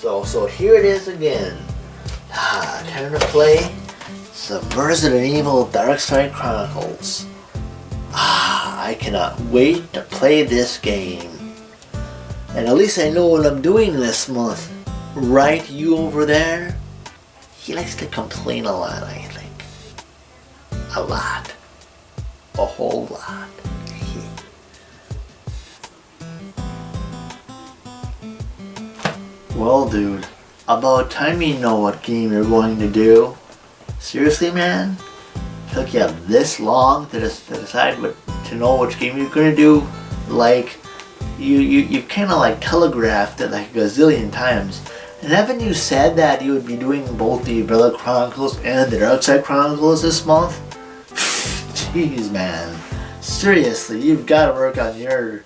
So here it is again. Time to play some Resident Evil Darkside Chronicles. I cannot wait to play this game. And at least I know what I'm doing this month. Right, you over there? He likes to complain a lot, I think. A lot. A whole lot. Well, dude, about time you know what game you're going to do. Seriously, man? Took you this long to decide to know which game you're going to do? Like, you kind of like telegraphed it like a gazillion times. And haven't you said that you would be doing both the Umbrella Chronicles and the Darkside Chronicles this month? Jeez, man. Seriously, you've got to work on your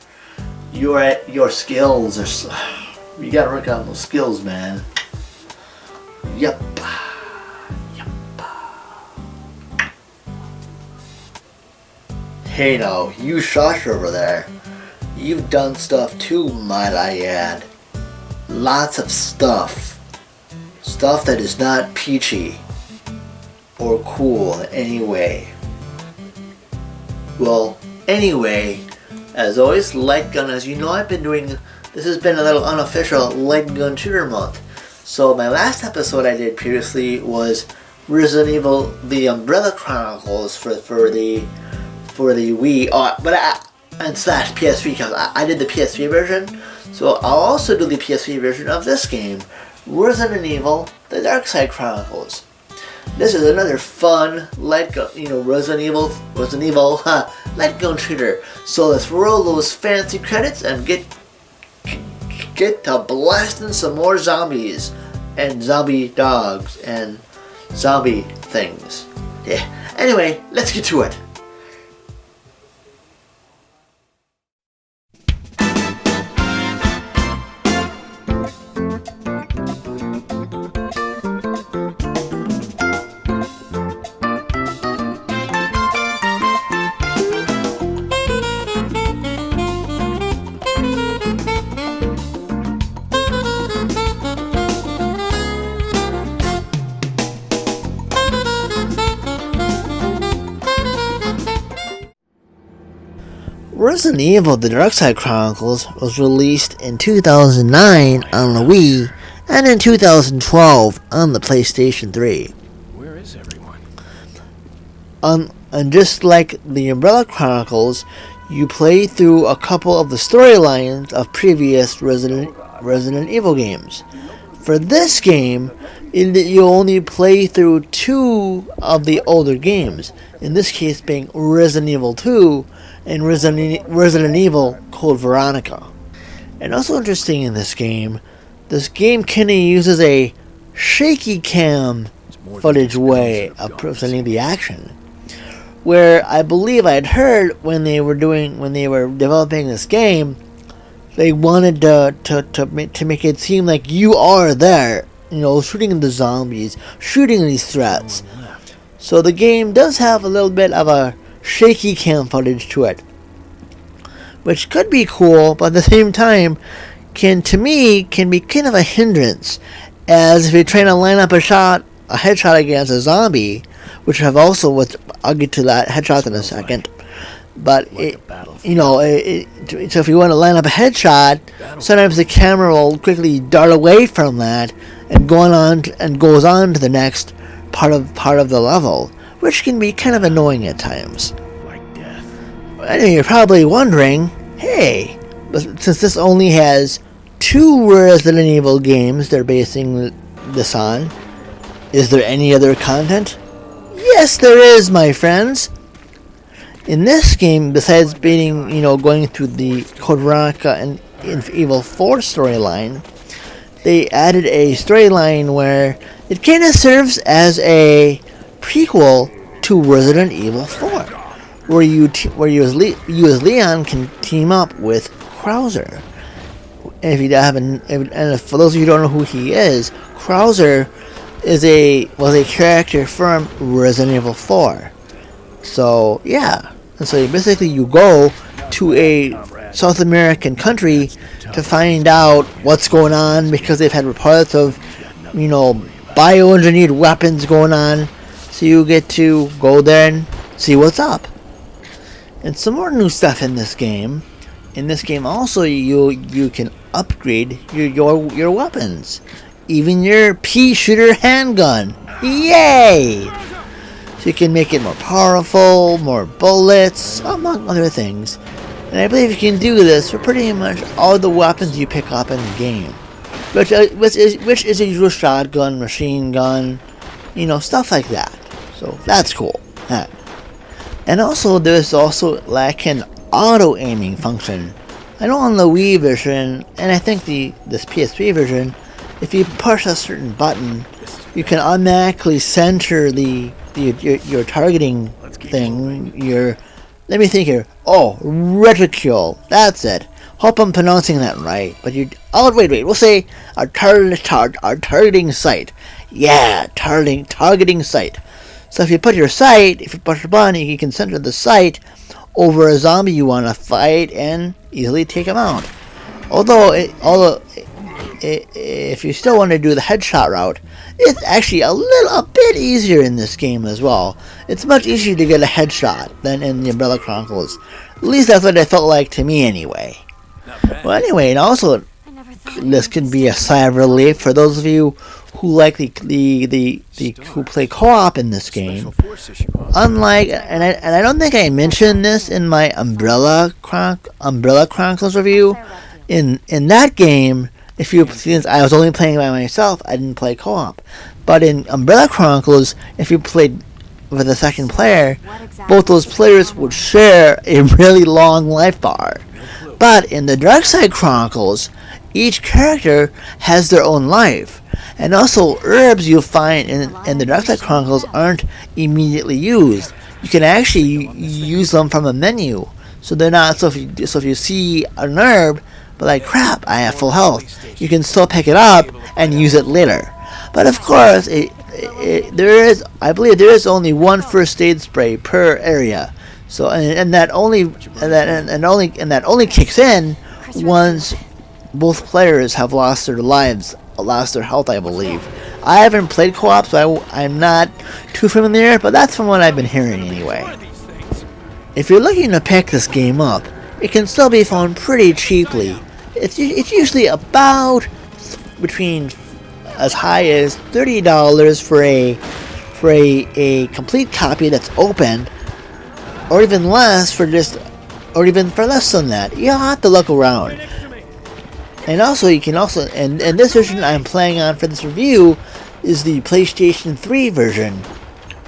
skills. You got to work on those skills, man. Yep. Hey now, you shush over there. You've done stuff too, might I add. Lots of stuff. Stuff that is not peachy or cool in any way. Well, anyway, as always, light gun, as you know, this has been a little unofficial light gun shooter month. So my last episode I did previously was Resident Evil The Umbrella Chronicles for the Wii, and slash PS3, because I did the PS3 version. So I'll also do the PS3 version of this game, Resident Evil The Darkside Chronicles. This is another fun light gun, Resident Evil light gun shooter. So let's roll those fancy credits and get to blasting some more zombies and zombie dogs and zombie things. Yeah. Anyway, let's get to it. Resident Evil The Darkside Chronicles was released in 2009 on the Wii and in 2012 on the PlayStation 3. Where is everyone? And just like The Umbrella Chronicles, you play through a couple of the storylines of previous Resident Evil games. For this game, you only play through two of the older games, in this case being Resident Evil 2 and Resident Evil Code Veronica. And also interesting in this game kind of uses a shaky cam footage way of presenting the action. Where I believe I'd heard when they were developing this game, they wanted to make it seem like you are there, shooting the zombies, shooting these threats. So the game does have a little bit of a shaky cam footage to it, which could be cool, but at the same time can be kind of a hindrance, as if you're trying to line up a headshot against a zombie, which I'll get to that headshot in a second. But so if you want to line up a headshot, sometimes the camera will quickly dart away from that and goes on to the next part of the level, which can be kind of annoying at times. Like death. I know you're probably wondering, hey, since this only has two Resident Evil games they're basing this on, is there any other content? Yes, there is, my friends. In this game, besides going through the Code Veronica and Evil 4 storyline, they added a storyline where it kind of serves as a prequel to Resident Evil 4, where you as Leon can team up with Krauser. And for those of you who don't know who he is, Krauser was a character from Resident Evil 4. So yeah, and so basically you go to a South American country to find out what's going on, because they've had reports of, bioengineered weapons going on. So you get to go there and see what's up. And some more new stuff in this game. In this game also, you can upgrade your weapons. Even your pea shooter handgun. Yay! So you can make it more powerful, more bullets, among other things. And I believe you can do this for pretty much all the weapons you pick up in the game. Which is a usual shotgun, machine gun, stuff like that. So that's cool. And also there's also like an auto aiming function. I know on the Wii version, and I think this PS3 version, if you push a certain button, you can automatically center your targeting thing. Let me think here. Oh, reticule. That's it. Hope I'm pronouncing that right. But wait. We'll say our targeting sight. Yeah, targeting sight. So if you push a button, you can center the sight over a zombie you want to fight and easily take him out. Although if you still want to do the headshot route, it's actually a bit easier in this game as well. It's much easier to get a headshot than in the Umbrella Chronicles. At least that's what it felt like to me anyway. Well, anyway, and also this can be a sigh of relief for those of you who like who play co-op in this game. Unlike, and I don't think I mentioned this in my Umbrella Chronicles review. In that game, since I was only playing by myself, I didn't play co-op. But in Umbrella Chronicles, if you played with a second player, both those players would share a really long life bar. But in the Darkside Chronicles, each character has their own life. And also, herbs you find in the Darkside Chronicles aren't immediately used. You can actually use them from a menu. So they're not, so if you see an herb, but like, crap, I have full health, you can still pick it up and use it later. But of course, I believe there is only one first aid spray per area. So and that only kicks in once both players have lost their health, I believe. I haven't played co-op, so I'm not too familiar, but that's from what I've been hearing anyway. If you're looking to pick this game up, it can still be found pretty cheaply. It's usually about between as high as $30 for a complete copy that's open, or even less for less than that. You'll have to look around. And also, and this version I'm playing on for this review is the PlayStation 3 version,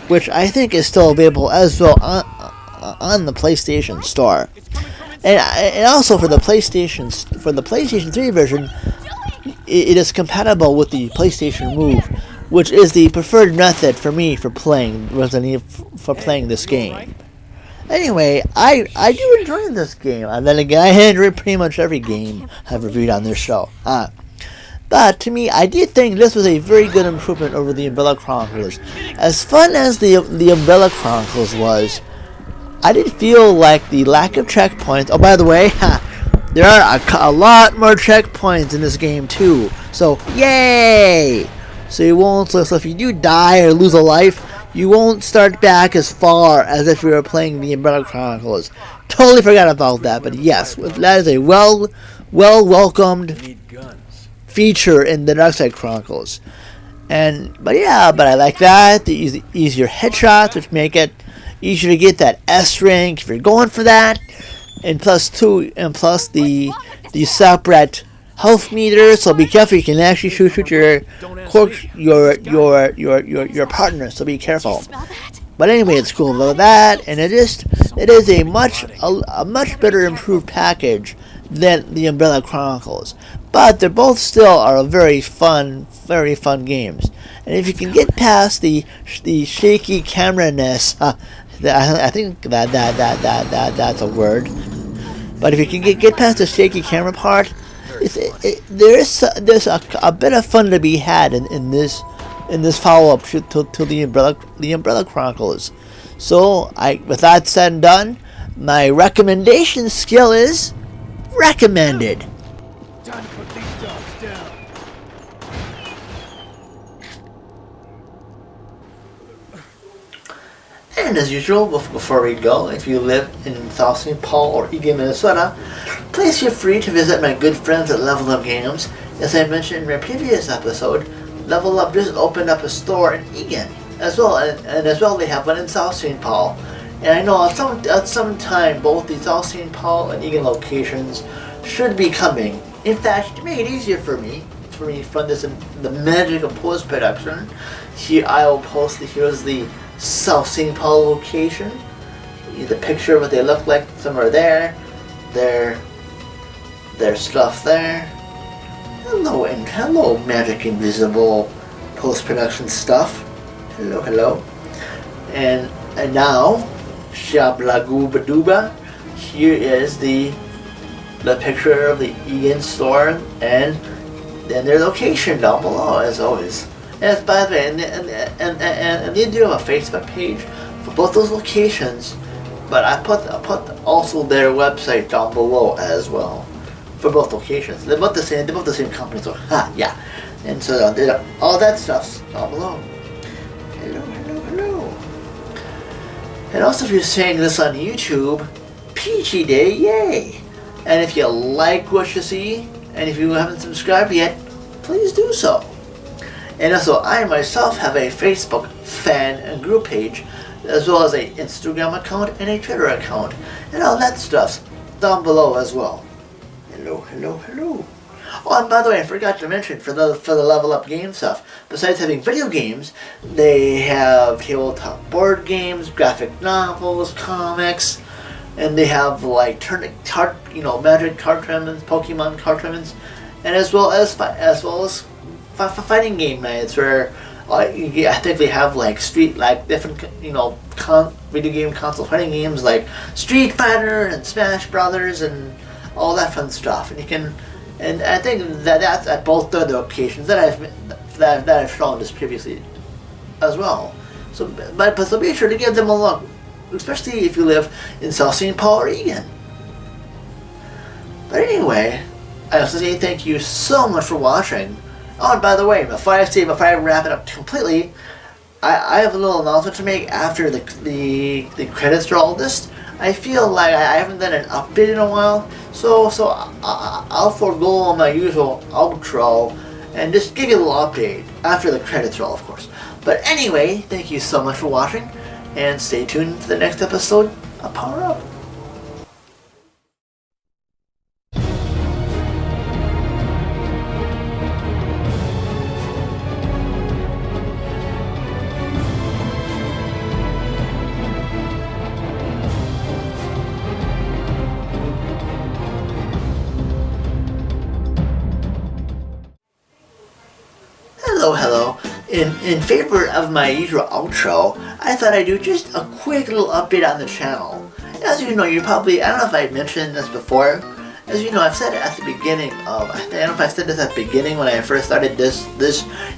which I think is still available as well on the PlayStation Store. And also for the PlayStation 3 version, it is compatible with the PlayStation Move, which is the preferred method for me for playing this game. Anyway, I do enjoy this game, and then again, I enjoy pretty much every game I've reviewed on this show. But to me, I did think this was a very good improvement over the Umbrella Chronicles. As fun as the Umbrella Chronicles was, I did feel like the lack of checkpoints. Oh, by the way, there are a lot more checkpoints in this game too. So, yay! So if you do die or lose a life, you won't start back as far as if you were playing the Umbrella Chronicles. Totally forgot about that, but yes, that is a welcomed feature in the Darkside Chronicles. But I like that. The easier headshots, which make it easier to get that S rank if you're going for that. And plus the separate health meter, so be careful. You can actually shoot your partner, so be careful. But anyway, it's cool about that, and it is a much better improved package than the Umbrella Chronicles. But they're both still are very fun games. And if you can get past the shaky camera-ness, I think that's a word. But if you can get past the shaky camera part, there's a bit of fun to be had in this follow-up to the Umbrella Chronicles. So, with that said and done, my recommendation skill is recommended. And as usual, before we go, if you live in South St. Paul or Eagan, Minnesota, please feel free to visit my good friends at Level Up Games. As I mentioned in my previous episode, Level Up just opened up a store in Eagan as well, and as well they have one in South St. Paul. And I know at some time both the South St. Paul and Eagan locations should be coming. In fact, to make it easier for me from this the magic of post production, here I will post here's the South St. Paul location. The picture of what they look like. Some are there. Their stuff there. Hello and hello, Magic Invisible post production stuff. Hello. And now, Shabla Gooba Dooba. Here is the picture of the Eagan store and then their location down below, as always. And by the way, and they do have a Facebook page for both those locations, but I put also their website down below as well for both locations. They're both the same company, so yeah. And so all that stuff's down below. Hello. And also, if you're seeing this on YouTube, Peachy Day, yay! And if you like what you see, and if you haven't subscribed yet, please do so. And also, I myself have a Facebook fan and group page, as well as an Instagram account and a Twitter account, and all that stuff's down below as well. Hello. Oh, and by the way, I forgot to mention for the Level Up game stuff. Besides having video games, they have tabletop board games, graphic novels, comics, and they have like Magic card tournaments, Pokemon card tournaments, and as well as fighting game nights where I think they have different video game console fighting games like Street Fighter and Smash Brothers and all that fun stuff. And I think that's at both the locations that I've shown this previously as well. So be sure to give them a look, especially if you live in South St. Paul or Eagan. But anyway, I also say thank you so much for watching. Oh, and by the way, before I wrap it up completely, I have a little announcement to make after the credits roll. I feel like I haven't done an update in a while, so I'll forego my usual outro and just give you a little update after the credits roll, of course. But anyway, thank you so much for watching, and stay tuned for the next episode of Power Up. Hello. In favor of my usual outro, I thought I'd do just a quick little update on the channel. As you know, I don't know if I mentioned this before. As you know, I've said it at the beginning of, I don't know if I said this at the beginning when I first started this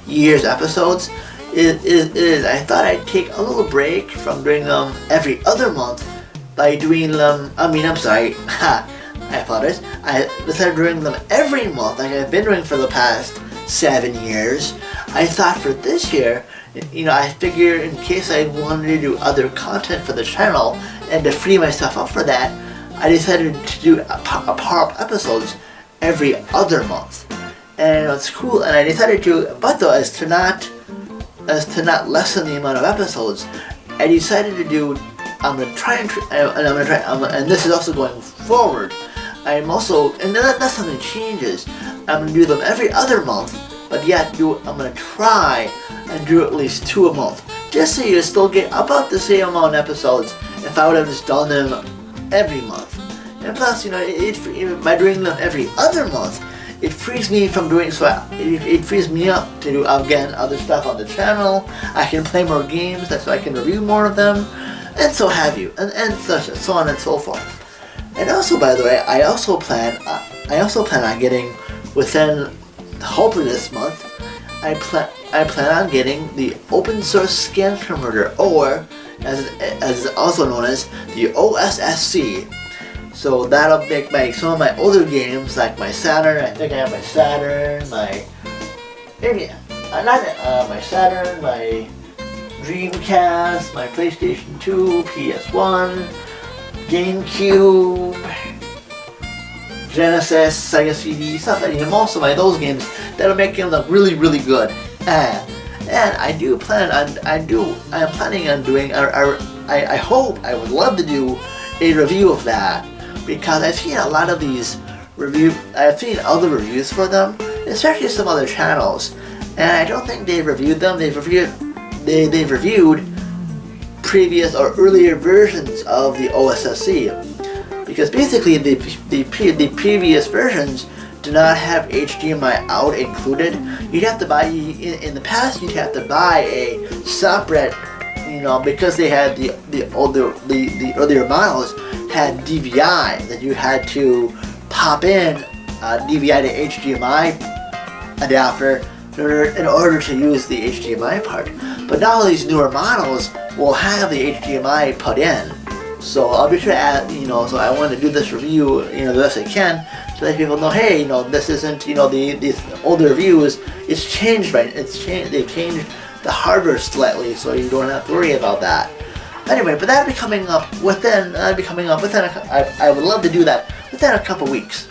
year's episodes. I thought I'd take a little break from doing them every other month by doing them, I apologize. I decided doing them every month like I've been doing for the past 7 years. I thought for this year, I figured in case I wanted to do other content for the channel and to free myself up for that, I decided to do a Power-Up episodes every other month. And it's cool, and I decided to, but though, as to not lessen the amount of episodes, I decided to do, and this is also going forward, and unless something changes, I'm going to do them every other month, but yet I'm going to try and do at least 2 a month, just so you still get about the same amount of episodes if I would have just done them every month. And plus, by doing them every other month, it frees me from doing it frees me up to do again other stuff on the channel. I can play more games, so I can review more of them, and so have you, and so on and so forth. And also, by the way, I also plan on getting within, hopefully this month, I plan on getting the open source scan converter, or as also known as the OSSC. So that'll make some of my older games, like my Saturn. I think I have my Saturn, my Saturn, my Dreamcast, my PlayStation 2, PS1, GameCube, Genesis, Sega CD, stuff like that. Most of those games that'll make them look really, really good. And I do plan on, I'm planning on doing, I hope, I would love to do a review of that, because I've seen a lot of these I've seen other reviews for them, especially some other channels, and I don't think they've reviewed them. They've reviewed previous or earlier versions of the OSSC, because basically the previous versions do not have HDMI out included. You'd have to buy, in the past you'd have to buy a separate, because they had the earlier models had DVI that you had to pop in DVI to HDMI adapter in order to use the HDMI part. But now these newer models will have the HDMI put in. So I'll be sure to add, so I want to do this review, the best I can, to let people know, hey, this isn't, these older reviews, it's changed, right? They've changed the hardware slightly, so you don't have to worry about that. Anyway, but that'll be coming up within, I would love to do that within a couple weeks.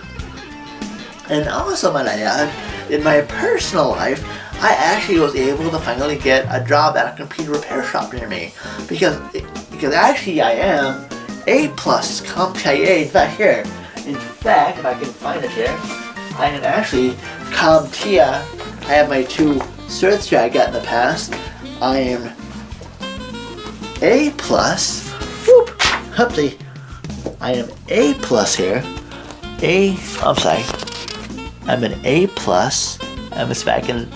And also, might I add, in my personal life, I actually was able to finally get a job at a computer repair shop near me, because actually I am A+ CompTIA. In fact, if I can find it here, I am actually CompTIA. I have my 2 certs here I got in the past. I am A+, Oopsie. I am A+ here. I'm an A+. I'm a Skakin.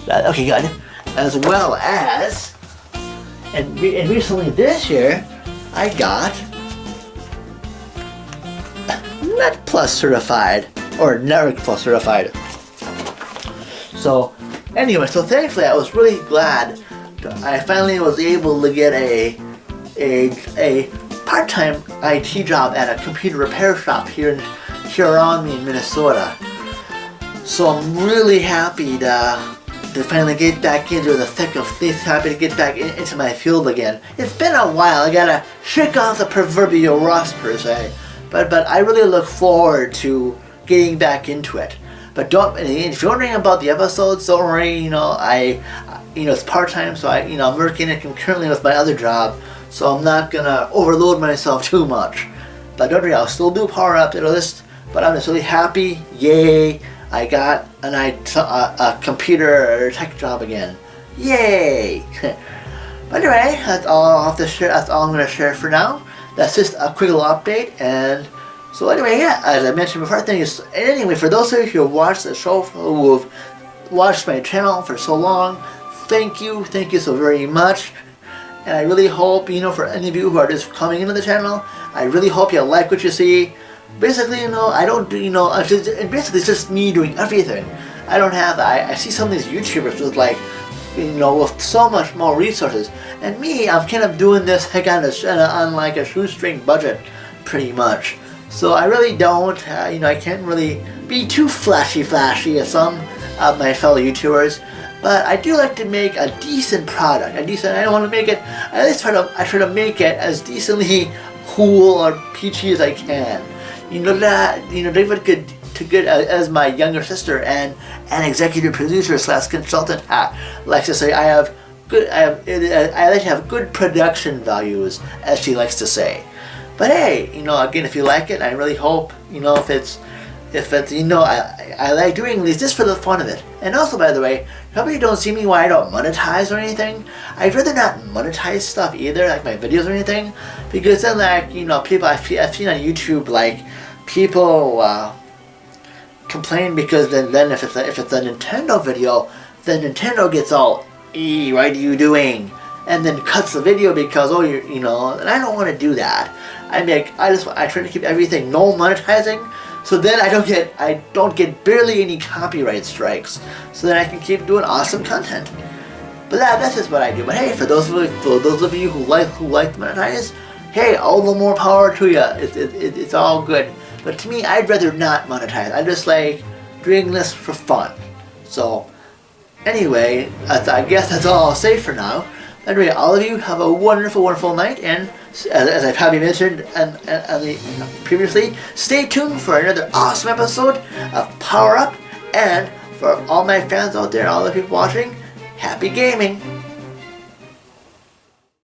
Okay, good. As well as, and recently this year, I got Net Plus certified, or Network Plus certified. So, anyway, so thankfully I was really glad I finally was able to get a part-time IT job at a computer repair shop here around me in Minnesota. So I'm really happy to finally get back into the thick of things, happy to get back into my field again. It's been a while, I gotta shake off the proverbial rust per se, but I really look forward to getting back into it. But if you're wondering about the episodes, don't worry, it's part-time, so I'm working it concurrently with my other job, so I'm not gonna overload myself too much. But don't worry, I'll still do power-up to the list, but I'm just really happy, yay, I got a computer tech job again. Yay! But anyway, that's all I'll have to share. That's all I'm going to share for now. That's just a quick little update. And so anyway, yeah, as I mentioned before, anyway, for those of you who have watched the show, who have watched my channel for so long, thank you so very much. And I really hope, for any of you who are just coming into the channel, I really hope you like what you see. Basically, I don't do, basically it's just me doing everything. I see some of these YouTubers with with so much more resources. And me, I'm kind of doing this on like a shoestring budget, pretty much. So I really don't, I can't really be too flashy as some of my fellow YouTubers. But I do like to make a decent product. I don't want to make it, I try to make it as decently cool or peachy as I can. David good as my younger sister and an executive producer / consultant likes to say, I like to have good production values, as she likes to say. But hey, again, if you like it, I really hope, if it's I like doing these just for the fun of it. And also, by the way, probably you don't see me why I don't monetize or anything. I'd rather not monetize stuff either, like my videos or anything, because then people I've seen on YouTube, people complain because then if it's a Nintendo video, then Nintendo gets all, what are you doing? And then cuts the video because, and I don't want to do that. I try to keep everything no monetizing, so then I don't get barely any copyright strikes, so then I can keep doing awesome content. But that's just what I do. But hey, for those of you who like to monetize, hey, all the more power to you. It's all good. But to me, I'd rather not monetize. I just like doing this for fun. So, anyway, I guess that's all I'll say for now. Anyway, all of you have a wonderful, wonderful night, and as I've probably mentioned previously, stay tuned for another awesome episode of Power Up, and for all my fans out there, all the people watching, happy gaming!